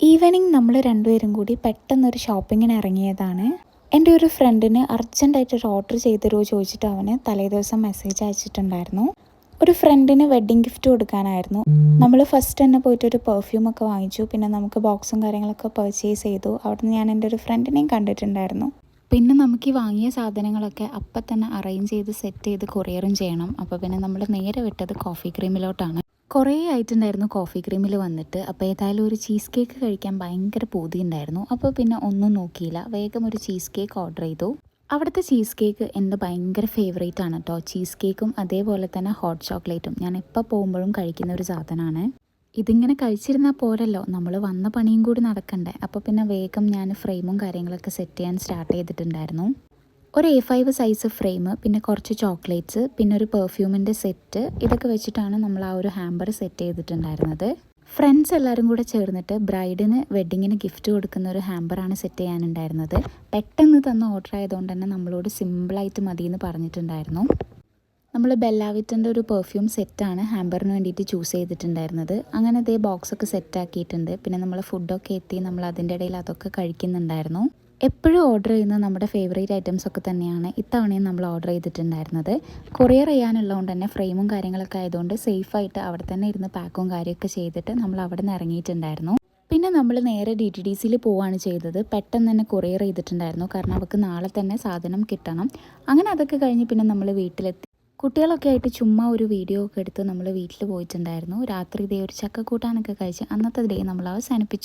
Evening നമ്മൾ രണ്ടുപേരും കൂടി പെട്ടെന്നൊരു ഷോപ്പിങ്ങിന് ഇറങ്ങിയതാണ്. എൻ്റെ ഒരു ഫ്രണ്ടിന് അർജൻറ്റായിട്ടൊരു ഓർഡർ ചെയ്ത് തരുമോ ചോദിച്ചിട്ട് അവന് തലേദിവസം മെസ്സേജ് അയച്ചിട്ടുണ്ടായിരുന്നു. ഒരു ഫ്രണ്ടിന് വെഡ്ഡിങ് ഗിഫ്റ്റ് കൊടുക്കാനായിരുന്നു. നമ്മൾ ഫസ്റ്റ് തന്നെ പോയിട്ടൊരു പെർഫ്യൂമൊക്കെ വാങ്ങിച്ചു. പിന്നെ നമുക്ക് ബോക്സും കാര്യങ്ങളൊക്കെ പർച്ചേസ് ചെയ്തു. അവിടുന്ന് ഞാൻ എൻ്റെ ഒരു ഫ്രണ്ടിനെയും കണ്ടിട്ടുണ്ടായിരുന്നു. പിന്നെ നമുക്ക് ഈ വാങ്ങിയ സാധനങ്ങളൊക്കെ അപ്പം തന്നെ അറേഞ്ച് ചെയ്ത് സെറ്റ് ചെയ്ത് കൊറിയറും ചെയ്യണം. അപ്പോൾ പിന്നെ നമ്മൾ നേരെ വിട്ടത് കോഫി ക്രീമിലോട്ടാണ്. കുറേ ആയിട്ടുണ്ടായിരുന്നു കോഫി ക്രീമിൽ വന്നിട്ട്. അപ്പോൾ ഏതായാലും ഒരു ചീസ് കേക്ക് കഴിക്കാൻ ഭയങ്കര പൂതിയുണ്ടായിരുന്നു. അപ്പോൾ പിന്നെ ഒന്നും നോക്കിയില്ല, വേഗം ഒരു ചീസ് കേക്ക് ഓർഡർ ചെയ്തു. അവിടുത്തെ ചീസ് കേക്ക് എൻ്റെ ഭയങ്കര ഫേവറേറ്റ് ആണ് കേട്ടോ. ചീസ് കേക്കും അതേപോലെ തന്നെ ഹോട്ട് ചോക്ലേറ്റും ഞാൻ എപ്പോൾ പോകുമ്പോഴും കഴിക്കുന്ന ഒരു സാധനമാണ്. ഇതിങ്ങനെ കഴിച്ചിരുന്നാൽ പോരല്ലോ, നമ്മൾ വന്ന പണിയും കൂടി നടക്കണ്ടേ. അപ്പോൾ പിന്നെ വേഗം ഞാൻ ഫ്രെയിമും കാര്യങ്ങളൊക്കെ സെറ്റ് ചെയ്യാൻ സ്റ്റാർട്ട് ചെയ്തിട്ടുണ്ടായിരുന്നു. ഒരു A5 സൈസ് ഫ്രെയിം, പിന്നെ കുറച്ച് ചോക്ലേറ്റ്സ്, പിന്നെ ഒരു പെർഫ്യൂമിൻ്റെ സെറ്റ്, ഇതൊക്കെ വെച്ചിട്ടാണ് നമ്മൾ ആ ഒരു ഹാമ്പർ സെറ്റ് ചെയ്തിട്ടുണ്ടായിരുന്നത്. ഫ്രണ്ട്സ് എല്ലാവരും കൂടെ ചേർന്നിട്ട് ബ്രൈഡിന് വെഡ്ഡിങ്ങിന് ഗിഫ്റ്റ് കൊടുക്കുന്ന ഒരു ഹാമ്പറാണ് സെറ്റ് ചെയ്യാനുണ്ടായിരുന്നത്. പെട്ടെന്ന് തന്ന ഓർഡർ ആയതുകൊണ്ട് തന്നെ നമ്മളോട് സിമ്പിളായിട്ട് മതി എന്ന് പറഞ്ഞിട്ടുണ്ടായിരുന്നു. നമ്മൾ ബെല്ലാവിറ്റിൻ്റെ ഒരു പെർഫ്യൂം സെറ്റാണ് ഹാമ്പറിന് വേണ്ടിയിട്ട് ചൂസ് ചെയ്തിട്ടുണ്ടായിരുന്നത്. അങ്ങനെ അതേ ബോക്സൊക്കെ സെറ്റാക്കിയിട്ടുണ്ട്. പിന്നെ നമ്മൾ ഫുഡൊക്കെ എത്തി, നമ്മൾ അതിൻ്റെ ഇടയിൽ അതൊക്കെ കഴിക്കുന്നുണ്ടായിരുന്നു. എപ്പോഴും ഓർഡർ ചെയ്യുന്ന നമ്മുടെ ഫേവറേറ്റ് ഐറ്റംസ് ഒക്കെ തന്നെയാണ് ഇത്തവണയും നമ്മൾ ഓർഡർ ചെയ്തിട്ടുണ്ടായിരുന്നത്. കൊറിയർ ചെയ്യാനുള്ളതുകൊണ്ട് തന്നെ ഫ്രെയിമും കാര്യങ്ങളൊക്കെ ആയതുകൊണ്ട് സേഫായിട്ട് അവിടെ തന്നെ ഇരുന്ന് പാക്കും കാര്യമൊക്കെ ചെയ്തിട്ട് നമ്മൾ അവിടെ നിന്ന് ഇറങ്ങിയിട്ടുണ്ടായിരുന്നു. പിന്നെ നമ്മൾ നേരെ DTDCയിൽ പോവുകയാണ് ചെയ്തത്. പെട്ടെന്ന് തന്നെ കൊറിയർ ചെയ്തിട്ടുണ്ടായിരുന്നു, കാരണം അവർക്ക് നാളെ തന്നെ സാധനം കിട്ടണം. അങ്ങനെ അതൊക്കെ കഴിഞ്ഞ് പിന്നെ നമ്മൾ വീട്ടിലെത്തി. കുട്ടികളൊക്കെ ആയിട്ട് ചുമ്മാ ഒരു വീഡിയോ ഒക്കെ എടുത്ത് നമ്മൾ വീട്ടിൽ പോയിട്ടുണ്ടായിരുന്നു. രാത്രി ഇതേ ഒരു ചക്കക്കൂട്ടാനൊക്കെ കഴിച്ച് അന്നത്തെ ഡേ നമ്മൾ അവസാനിപ്പിച്ചു.